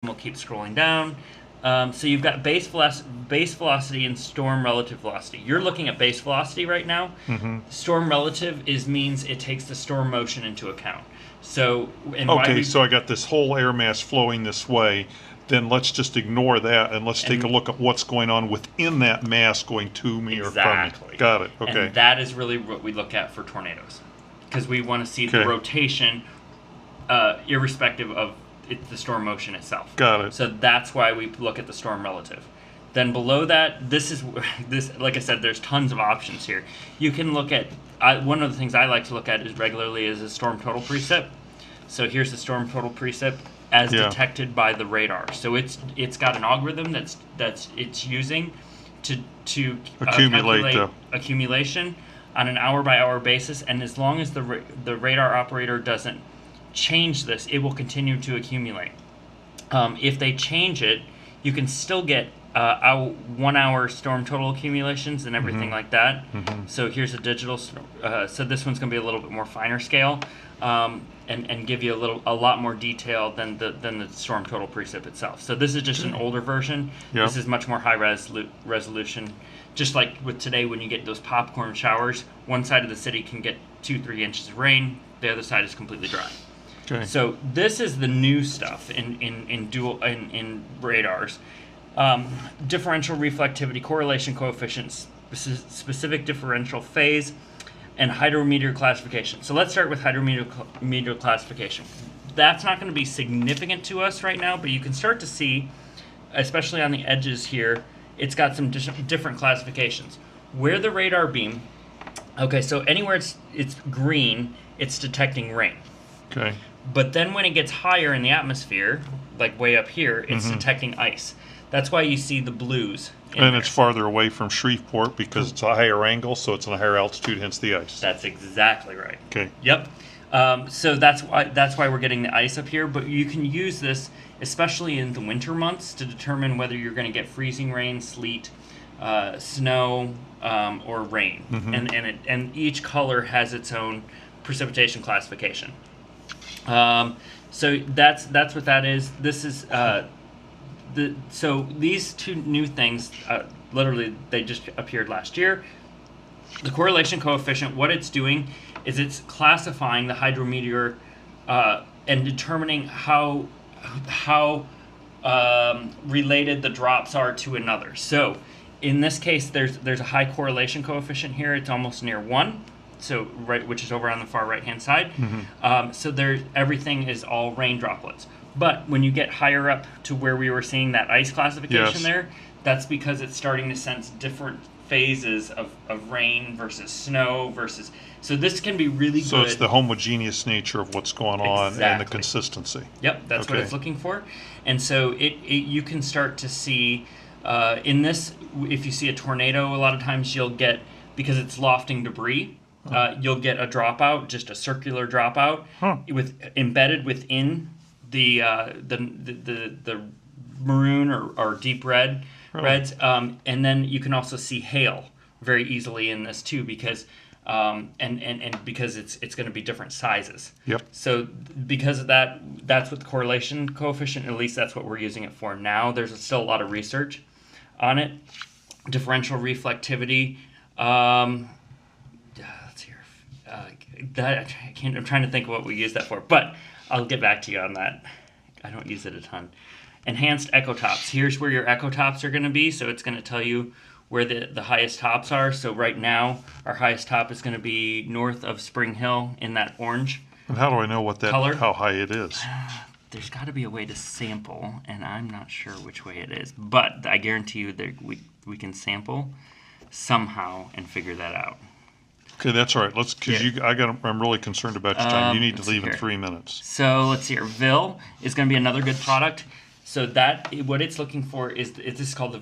We'll keep scrolling down. So you've got base velocity and storm relative velocity. You're looking at base velocity right now. Storm relative means it takes the storm motion into account. So Okay, so I got this whole air mass flowing this way. Then let's just ignore that and let's take a look at what's going on within that mass going to me or from me. Got it. Okay. And that is really what we look at for tornadoes, because we want to see the rotation, irrespective of the storm motion itself. Got it. So that's why we look at the storm relative. Then below that, this like I said, there's tons of options here. You can look at one of the things I like to look at is regularly is a storm total precip. So here's the storm total precip as detected by the radar. So it's got an algorithm that's it's using to accumulate accumulation on an hour by hour basis, and as long as the radar operator doesn't change this, it will continue to accumulate. If they change it, you can still get 1 hour storm total accumulations and everything like that. So here's a digital. So this one's going to be a little bit more finer scale, and give you a lot more detail than the storm total precip itself. So this is just an older version. This is much more high resolution. Just like with today, when you get those popcorn showers, one side of the city can get 2-3 inches of rain, the other side is completely dry. Okay. So this is the new stuff in radars. Differential reflectivity, correlation coefficients, specific differential phase, and hydrometeor classification. So let's start with hydrometeor classification. That's not going to be significant to us right now, but you can start to see, especially on the edges here, it's got some different classifications. Where the radar beam, okay, so anywhere it's green, it's detecting rain. Okay. But then when it gets higher in the atmosphere, like way up here, it's detecting ice. That's why you see the blues. And it's farther away from Shreveport because it's a higher angle, so it's on a higher altitude, hence the ice. That's exactly right. Okay. Yep. So that's why we're getting the ice up here. But you can use this, especially in the winter months, to determine whether you're going to get freezing rain, sleet, snow, or rain. And each color has its own precipitation classification. So that's what that is. This is so these two new things, literally they just appeared last year. The correlation coefficient, what it's doing is it's classifying the hydrometeor and determining how related the drops are to another. So in this case, there's a high correlation coefficient here. It's almost near 1. So which is over on the far right hand side. So everything is all rain droplets. But when you get higher up to where we were seeing that ice classification there, that's because it's starting to sense different phases of rain versus snow versus. So this can be really good. So it's the homogeneous nature of what's going on and the consistency. Yep, that's what it's looking for. And so you can start to see in this, if you see a tornado, a lot of times you'll get, because it's lofting debris, you'll get a dropout, just a circular dropout, embedded within the maroon or deep reds, and then you can also see hail very easily in this too, because and because it's going to be different sizes. Yep. So because of that, that's what the correlation coefficient, at least that's what we're using it for now. There's still a lot of research on it. Differential reflectivity. I'm trying to think of what we use that for, but I'll get back to you on that. I don't use it a ton. Enhanced echotops. Here's where your echotops are going to be, so it's going to tell you where the highest tops are. So right now, our highest top is going to be north of Spring Hill in that orange. And how do I know color? How high it is? There's got to be a way to sample, and I'm not sure which way it is. But I guarantee you that we can sample somehow and figure that out. Okay, that's all right. I'm really concerned about your time. You need to leave in 3 minutes. So let's see here. VIL is going to be another good product. So what it's looking for is this is called the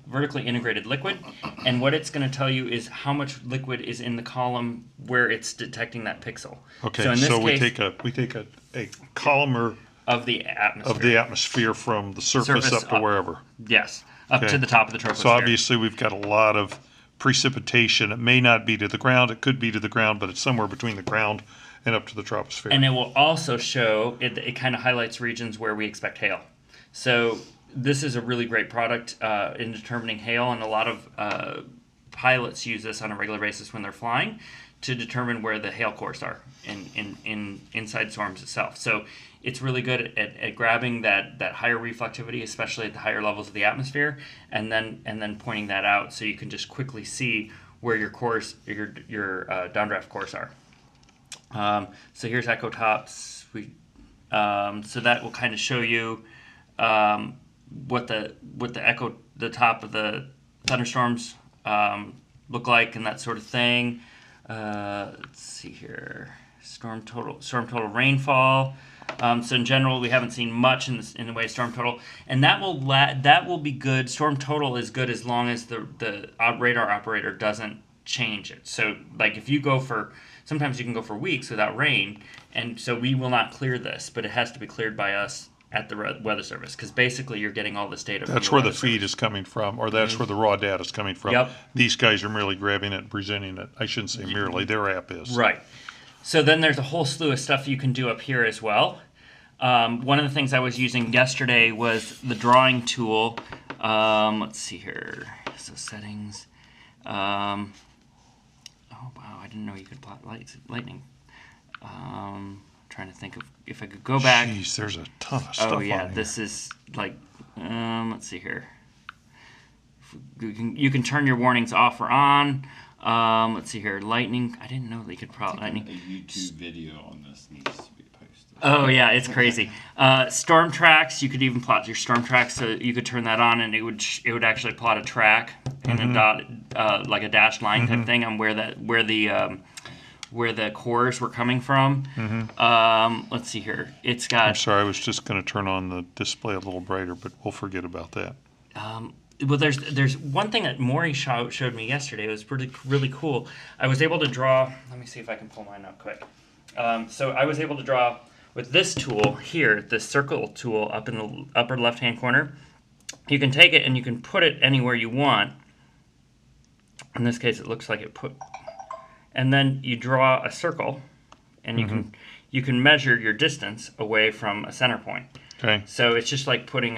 vertically integrated liquid, and what it's going to tell you is how much liquid is in the column where it's detecting that pixel. Okay, so in this we case, take a column of the atmosphere from the surface up to wherever. Yes, up to the top of the troposphere. So obviously we've got a lot of precipitation. It may not be to the ground. It could be to the ground, but it's somewhere between the ground and up to the troposphere. And it will also show it kind of highlights regions where we expect hail. So this is a really great product in determining hail, and a lot of pilots use this on a regular basis when they're flying to determine where the hail cores are in inside storms itself. So it's really good at grabbing that higher reflectivity, especially at the higher levels of the atmosphere, and then pointing that out so you can just quickly see where your cores, your downdraft cores are. So here's Echo Tops. So that will kind of show you what the top of the thunderstorms look like and that sort of thing. Let's see here, storm total rainfall. So in general, we haven't seen much in the way of storm total, and that will be good. Storm total is good as long as the radar operator doesn't change it. So like if you go for, sometimes you can go for weeks without rain, and so we will not clear this, but it has to be cleared by us at the Weather Service, because basically you're getting all this data from That's the where the Weather feed Service. is coming from, or that's where the raw data is coming from. Yep. These guys are merely grabbing it and presenting it. I shouldn't say merely, their app is. Right. So then there's a whole slew of stuff you can do up here as well. One of the things I was using yesterday was the drawing tool. Let's see here. So settings. Oh wow, I didn't know you could plot lightning. Trying to think of if I could go back. Jeez, there's a ton of stuff Oh yeah, on here. this is like. Let's see here. You can turn your warnings off or on. Let's see here. Lightning. I didn't know they could plot lightning. A YouTube video on this needs to be posted. Oh yeah, it's crazy. Storm tracks. You could even plot your storm tracks, so you could turn that on, and it would actually plot a track in a dot, like a dashed line type thing on where the cores were coming from. Let's see here. It's I'm got. sorry, I was just going to turn on the display a little brighter, but we'll forget about that. Well, there's one thing that Maury showed me yesterday. It was really cool. I was able to draw. Let me see if I can pull mine up quick. So I was able to draw with this tool here, the circle tool up in the upper left-hand corner. You can take it and you can put it anywhere you want. In this case, it looks like it put. And then you draw a circle, and you can measure your distance away from a center point. Okay. So it's just like putting